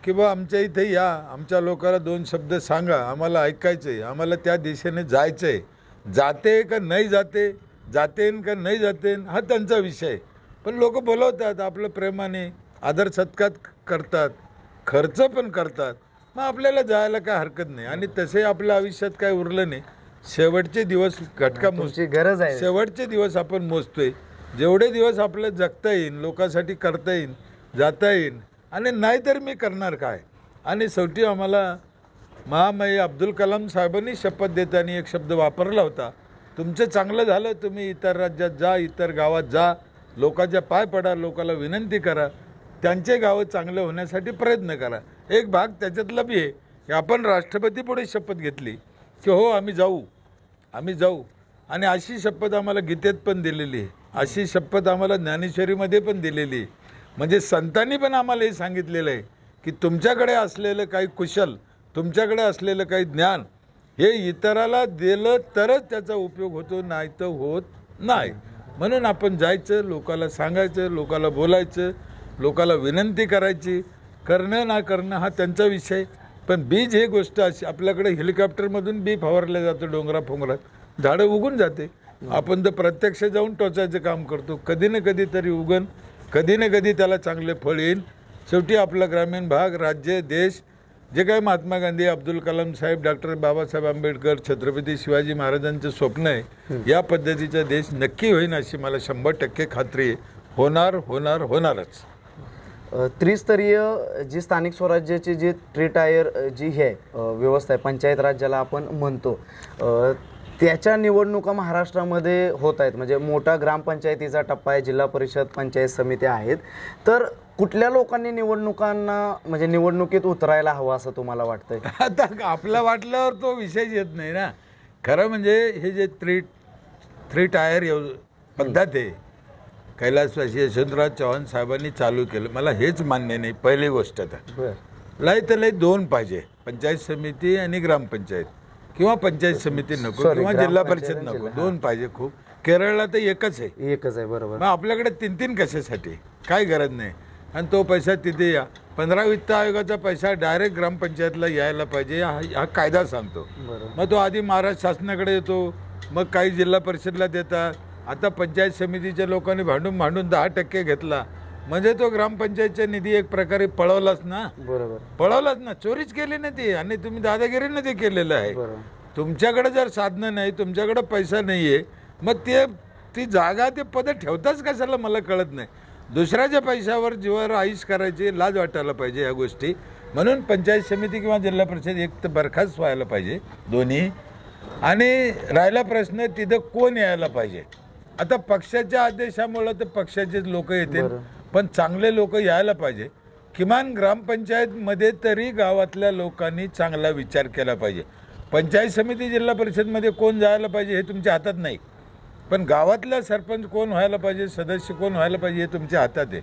की बा आमच्या इथे या, आमच्या लोकांना 2 शब्द सांगा, आम्हाला ऐकायचंय, आम्हाला त्या दिशेने जायचंय. जाते का नाही जाते, जातेन का नाही जातेन हा त्यांचा विषय. पण लोक बोलवतात, आपलं प्रेमाने आदर सत्कार करतात, खर्च पण करतात, मग आपल्याला जायला काय हरकत नाही. आणि तसे आपल्या आयुष्यात काय उरलं नाही. शेवटचे दिवस घटका मोजची गरज आहे. शेवटचे दिवस आपण मोजतोय. जेवढे दिवस आपल्याला जगता येईल, लोकांसाठी करता येईल, जाता येईल, आणि नाहीतर मी करणार काय. आणि शेवटी आम्हाला महामहिम अब्दुल कलाम साहेबांनी शपथ देताना एक शब्द वापरला होता, तुमचं चांगलं झालं, तुम्ही इतर राज्यात जा, इतर गावात जा, लोकांच्या पाय पडा, लोकांना विनंती करा, त्यांचे गावं चांगलं होण्यासाठी प्रयत्न करा. एक भाग त्याच्यातला बी आहे की आपण राष्ट्रपती पुढे शपथ घेतली की हो आम्ही जाऊ, आणि अशी शपथ आम्हाला गीतेत पण दिलेली आहे, अशी शपथ आम्हाला ज्ञानेश्वरीमध्ये पण दिलेली आहे. म्हणजे संतांनी पण आम्हाला हे सांगितलेलं आहे की तुमच्याकडे असलेलं काही कुशल, तुमच्याकडे असलेलं काही ज्ञान हे इतराला दिलं तरच त्याचा उपयोग होतो, नाही तर होत नाही. म्हणून आपण जायचं, लोकाला सांगायचं, लोकाला बोलायचं, लोकाला विनंती करायची. करणं ना करणं हा त्यांचा विषय. पण बीज हे गोष्ट अशी, आपल्याकडे हेलिकॉप्टरमधून बी फवारलं जातं डोंगरा फोंगरात, झाडं उगून जाते. आपण तर प्रत्यक्ष जाऊन टोचायचं काम करतो, कधी ना कधी तरी उगन, कधी ना कधी त्याला चांगले फळ येईल. शेवटी आपला ग्रामीण भाग, राज्य, देश, जे काही महात्मा गांधी, अब्दुल कलाम साहेब, डॉक्टर बाबासाहेब आंबेडकर, छत्रपती शिवाजी महाराजांचं स्वप्न आहे, या पद्धतीचा देश नक्की होईल अशी मला 100% खात्री आहे. होणारच. त्रिस्तरीय जी स्थानिक स्वराज्याची जी ट्रिटायर जी आहे व्यवस्था आहे, पंचायत राज ज्याला आपण म्हणतो, त्याच्या निवडणुका महाराष्ट्रामध्ये होत आहेत. म्हणजे मोठा ग्रामपंचायतीचा टप्पा आहे, जिल्हा परिषद, पंचायत समिती आहेत. तर कुठल्या लोकांनी निवडणुकांना निवडणुकीत उतरायला हवं असं तुम्हाला वाटतंय? आता आपला वाटल्यावर तो विषय येत नाही ना. खरं म्हणजे हे जे थ्री टायर पद्धत आहे कैलासवासी यशवंतराव चव्हाण साहेबांनी चालू केलं, मला हेच मान्य नाही. पहिली गोष्ट तर लय तर लय 2 पाहिजे, पंचायत समिती आणि ग्रामपंचायत, किंवा पंचायत समिती नको किंवा जिल्हा परिषद नको, 2 पाहिजे. खूप केरळला तर एकच आहे. बरोबर. मग आपल्याकडे 3 कशासाठी, काय गरज नाही. आणि तो पैसा तिथे या 15 वित्त आयोगाचा पैसा डायरेक्ट ग्रामपंचायतला यायला पाहिजे, हा कायदा सांगतो. मग तो आधी महाराष्ट्र शासनाकडे येतो, मग काही जिल्हा परिषदला देतात. आता पंचायत समितीच्या लोकांनी भांडून 10% घेतला, म्हणजे तो ग्रामपंचायतचा निधी एक प्रकारे पळवलाच ना. बरोबर, पळवलाच ना, चोरीच केली ना ती. आणि तुम्ही दादागिरीनं ते केलेलं आहे. तुमच्याकडे जर साधनं नाही, तुमच्याकडे पैसा नाहीये, मग ती जागा ते पद ठेवताच कशाला मला कळत नाही. दुसऱ्याच्या पैशावर जीवावर आईश करायची, लाज वाटायला पाहिजे या गोष्टी. म्हणून पंचायत समिती किंवा जिल्हा परिषद एक तर बरखास्त व्हायला पाहिजे, दोन्ही. आणि राहिला प्रश्न तिथं कोण यायला पाहिजे. आता पक्षाच्या आदेशामुळं तर पक्षाचेच लोक येतील, पण चांगले लोक यायला पाहिजे. किमान ग्रामपंचायतमध्ये तरी गावातल्या लोकांनी चांगला विचार केला पाहिजे. पंचायत समिती जिल्हा परिषदमध्ये कोण जायला पाहिजे हे तुमच्या हातात नाही, पण गावातला सरपंच कोण व्हायला पाहिजे, सदस्य कोण व्हायला पाहिजे हे तुमच्या हातात आहे.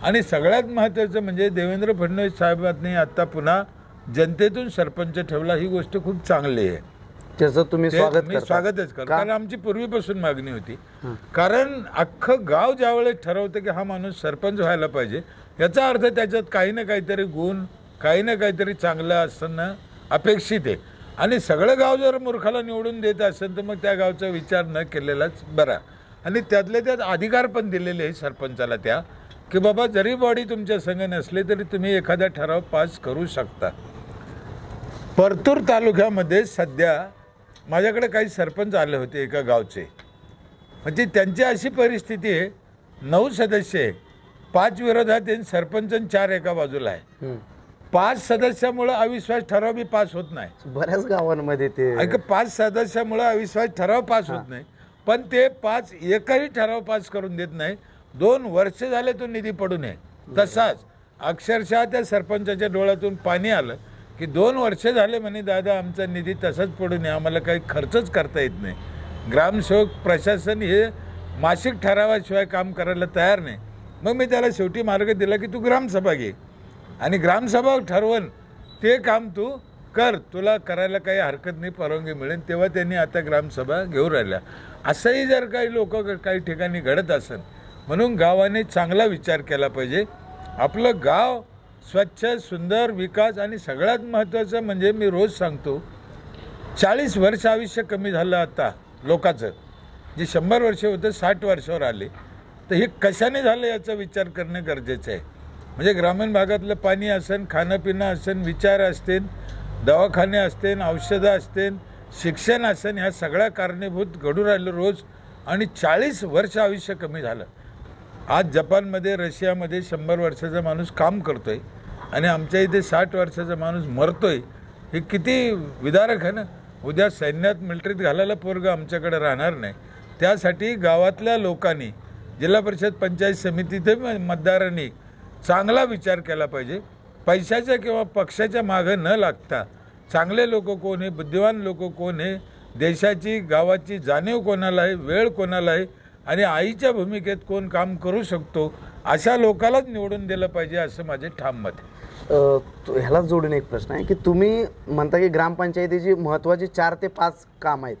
आणि सगळ्यात महत्त्वाचं म्हणजे देवेंद्र फडणवीस साहेबांनी आता पुन्हा जनतेतून सरपंच ठेवला, ही गोष्ट खूप चांगली आहे. त्याचं तुम्ही स्वागतच करतो, कारण आमची पूर्वीपासून मागणी होती. कारण अख्खं गाव ज्यावेळेस ठरवतं की हा माणूस सरपंच व्हायला पाहिजे, याचा अर्थ त्याच्यात काही ना काहीतरी गुण, काही ना काहीतरी चांगलं असणं अपेक्षित आहे. आणि सगळं गाव जर मूर्खाला निवडून देत असेल तर मग त्या गावचा विचार न केलेलाच बरा. आणि त्यातले त्यात अधिकार पण दिलेले आहे सरपंचाला त्या, की बाबा जरी बॉडी तुमच्या संग नसले तरी तुम्ही एखादा ठराव पास करू शकता. परतूर तालुक्यामध्ये सध्या माझ्याकडे काही सरपंच आले होते एका गावचे. म्हणजे त्यांची अशी परिस्थिती आहे, 9 सदस्य आहे, 5 विरोधात आहे, सरपंच 4 एका बाजूला आहे. 5 सदस्यामुळे अविश्वास ठराव बी पास होत नाही. बऱ्याच गावांमध्ये ते 5 सदस्यामुळे अविश्वास ठराव पास होत नाही, पण ते 5 एकही ठराव पास करून देत नाही. 2 वर्ष झाले तो निधी पडून आहे. तसाच अक्षरशः त्या सरपंचाच्या डोळ्यातून पाणी आलं की 2 वर्ष झाले म्हणे दादा आमचा निधी तसाच पडून आहे, आम्हाला काही खर्चच करता येत नाही. ग्रामसेवक प्रशासन हे मासिक ठरावाशिवाय काम करायला तयार नाही. मग मी त्याला शेवटी मार्ग दिला की तू ग्रामसभा घे आणि ग्रामसभा ठरवून ते काम तू कर, तुला करायला काही हरकत नाही, परवानगी मिळेल. तेव्हा त्यांनी आता ग्रामसभा घेऊन राहिल्या. असंही जर काही लोक काही ठिकाणी घडत असेल, म्हणून गावाने चांगला विचार केला पाहिजे. आपलं गाव स्वच्छ, सुंदर, विकास. आणि सगळ्यात महत्त्वाचं म्हणजे मी रोज सांगतो, 40 वर्ष आयुष्य कमी झालं आता लोकांचं. जे 100 वर्ष होतं 60 वर्षावर आले. तर हे कशाने झालं याचा विचार करणं गरजेचं आहे. म्हणजे ग्रामीण भागातलं पाणी असेल, खाणं पिणं असेल, विचार असतील, दवाखाने असतील, औषधं असतील, शिक्षण असेल, ह्या सगळ्या कारणीभूत घडून राहिलं रोज. आणि 40 वर्ष आयुष्य कमी झालं. आज जपानमध्ये, रशियामध्ये 100 वर्षाचा माणूस काम करतोय आणि आमच्या इथे 60 वर्षाचा माणूस मरतोय. हे किती विदारक आहे ना. उद्या सैन्यात मिलिटरीत घालायला पोरगं आमच्याकडे राहणार नाही. त्यासाठी गावातल्या लोकांनी, जिल्हा परिषद पंचायत समितीचे मतदारांनी चांगला विचार केला पाहिजे. पैशाच्या किंवा पक्षाच्या मागं न लागता चांगले लोक कोण आहे, बुद्धिवान लोक कोण आहे, देशाची गावाची जाणीव कोणाला आहे, वेळ कोणाला आहे आणि आईच्या भूमिकेत कोण काम करू शकतो, अशा लोकांनाच निवडून दिलं पाहिजे असं माझे ठाम मत आहे. ह्याला जोडून एक प्रश्न आहे की तुम्ही म्हणता की ग्रामपंचायतीची महत्त्वाची 4 ते 5 काम आहेत,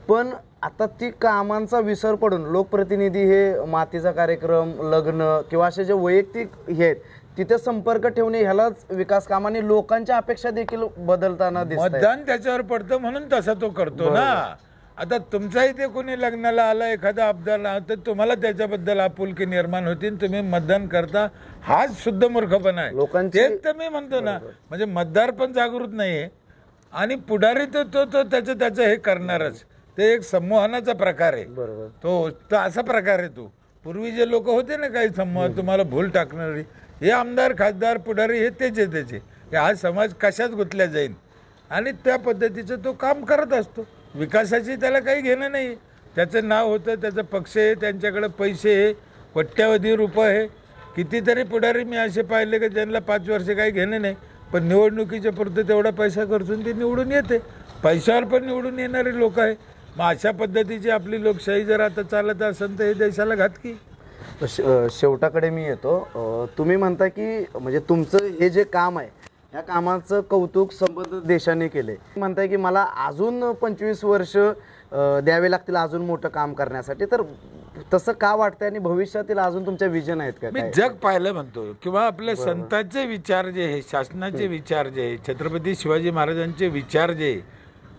पण आता ती कामांचा विसर पडून लोकप्रतिनिधी हे मातीचा कार्यक्रम, लग्न किंवा असे जे वैयक्तिक हे आहेत तिथे संपर्क ठेवणे, ह्यालाच विकास कामाने लोकांच्या अपेक्षा देखील बदलताना दिसतात. मतदान त्याच्यावर पडतं म्हणून तसा तो करतो ना. आता तुमच्या इथे कोणी लग्नाला आला, एखादा अपदार, तर तुम्हाला त्याच्याबद्दल आपुलकी निर्माण होती, तुम्ही मतदान करता. हाच शुद्ध मूर्खपणा आहे. तेच तर मी म्हणतो ना. म्हणजे मतदार पण जागृत नाहीये आणि पुढारी तो त्याचं हे करणारच. ते एक संमोहनाचा प्रकार आहे तो असा प्रकार आहे. तो पूर्वी जे लोक होते ना काही समूह तुम्हाला भूल टाकणारी, हे आमदार, खासदार, पुढारी हे त्याचे हा समाज कशात गुंतल्या जाईल आणि त्या पद्धतीचं तो काम करत असतो. विकासाची त्याला काही घेणं नाही. त्याचं नाव होतं, त्याचा पक्ष आहे, त्यांच्याकडे पैसे आहे, कोट्यावधी रुपये आहे. कितीतरी पुढारी मी असे पाहिले की ज्यांना 5 वर्ष काही घेणं नाही, पण निवडणुकीच्या पुरतं तेवढा पैसा खर्चून ते निवडून येते. पैशावर पण निवडून येणारे लोक आहे. मग अशा पद्धतीची आपली लोकशाही जर आता चालत असेल तर हे देशाला घातकी. शेवटाकडे मी येतो. तुम्ही म्हणता की म्हणजे तुमचं हे जे काम आहे या कामाचं कौतुक संबंधित देशाने केले. म्हणताय की मला अजून 25 वर्ष द्यावे लागतील अजून मोठं काम करण्यासाठी. तर तसं का वाटतंय आणि भविष्यातील अजून तुमच्या विजन आहेत का? मी जग पाहिलं म्हणतो किंवा आपल्या संतांचे विचार जे आहे, शासनाचे विचार जे आहे, छत्रपती शिवाजी महाराजांचे विचार जे आहे,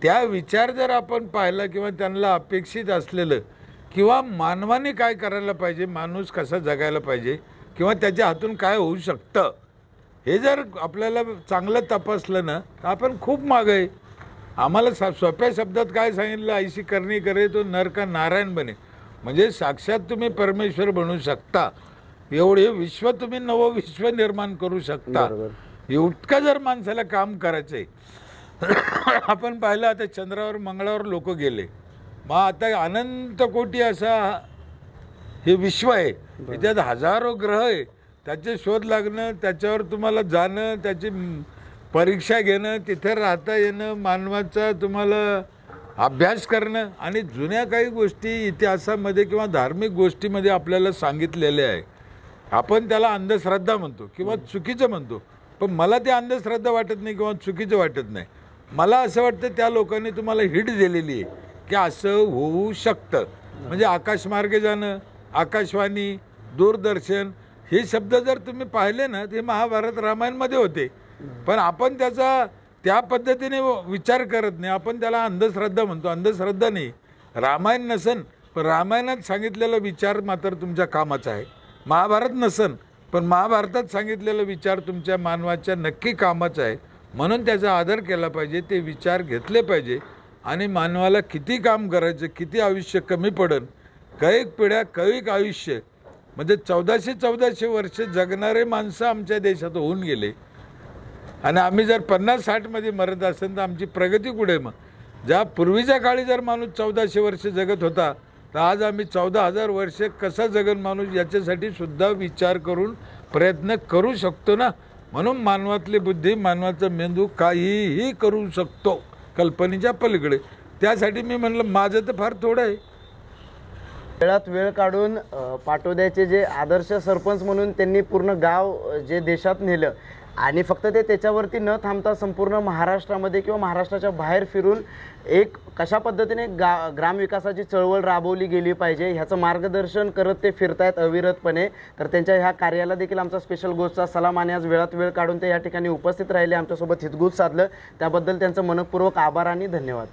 त्या विचार जर आपण पाहिलं किंवा त्यांना अपेक्षित असलेलं किंवा मानवाने काय करायला पाहिजे, माणूस कसा जगायला पाहिजे किंवा त्याच्या हातून काय होऊ शकतं, हे जर आपल्याला चांगलं तपासलं ना तर आपण खूप मागं आहे. आम्हाला सोप्या शब्दात काय सांगितलं, ऐशी करणी करे तो नर का नारायण बने. म्हणजे साक्षात तुम्ही परमेश्वर बनू शकता, एवढे विश्व तुम्ही नवं विश्व निर्माण करू शकता. इतकं जर माणसाला काम करायचंय. आपण पाहिलं आता चंद्रावर मंगळावर लोक गेले. मग आता अनंत कोटी असा हे विश्व आहे, त्याच्यात हजारो ग्रह आहे. त्याचे शोध लागणं, त्याच्यावर तुम्हाला जाणं, त्याची परीक्षा घेणं, तिथे राहता येणं, मानवाचा तुम्हाला अभ्यास करणं आणि जुन्या काही गोष्टी इतिहासामध्ये किंवा धार्मिक गोष्टीमध्ये आपल्याला सांगितलेल्या आहे. आपण त्याला अंधश्रद्धा म्हणतो किंवा चुकीचं म्हणतो, पण मला ते अंधश्रद्धा वाटत नाही किंवा चुकीचं वाटत नाही. मला असं वाटतं त्या लोकांनी तुम्हाला हिट दिलेली आहे की असं होऊ शकतं. म्हणजे आकाशमार्गे जाणं, आकाशवाणी, दूरदर्शन हे शब्द जर तुम्ही पाहिले ना ते महाभारत रामायणमध्ये होते, पण आपण त्याचा त्या पद्धतीने विचार करत नाही. आपण त्याला अंधश्रद्धा म्हणतो. अंधश्रद्धा नाही. रामायण नसन पण रामायणात सांगितलेला विचार मात्र तुमच्या कामाचा आहे. महाभारत नसन पण महाभारतात सांगितलेला विचार तुमच्या मानवाच्या नक्की कामाचा आहे. म्हणून त्याचा आदर केला पाहिजे, ते विचार घेतले पाहिजे. आणि मानवाला किती काम करायचं, किती आयुष्य कमी पडन, कैक पिढ्या कैक आयुष्य, म्हणजे 1400 वर्ष जगणारे माणसं आमच्या देशात होऊन गेले. आणि आम्ही जर 50-60 मध्ये मरत असेल तर आमची प्रगती कुठे? मग ज्या पूर्वीच्या काळी जर माणूस 1400 वर्ष जगत होता तर आज आम्ही 14,000 वर्ष कसा जगन माणूस याच्यासाठी सुद्धा विचार करून प्रयत्न करू शकतो ना. म्हणून मानवातली बुद्धी, मानवाचा मेंदू काहीही करू शकतो कल्पनेच्या पलीकडे. त्यासाठी मी म्हणलं माझं तर फार थोडं आहे. वेळात वेळ काढून पाटोद्याचे जे आदर्श सरपंच म्हणून त्यांनी पूर्ण गाव जे देशात नेलं आणि फक्त ते त्याच्यावरती न थांबता संपूर्ण महाराष्ट्रामध्ये किंवा महाराष्ट्राच्या बाहेर फिरून एक कशा पद्धतीने ग्रामविकासाची चळवळ राबवली गेली पाहिजे ह्याचं मार्गदर्शन करत ते फिरतायत अविरतपणे. तर त्यांच्या ह्या कार्याला देखील आमचा स्पेशल गोष्टचा सलाम. आणि आज वेळात वेळ काढून ते या ठिकाणी उपस्थित राहिले, आमच्यासोबत हितगुज साधलं, त्याबद्दल त्यांचं मनपूर्वक आभार आणि धन्यवाद.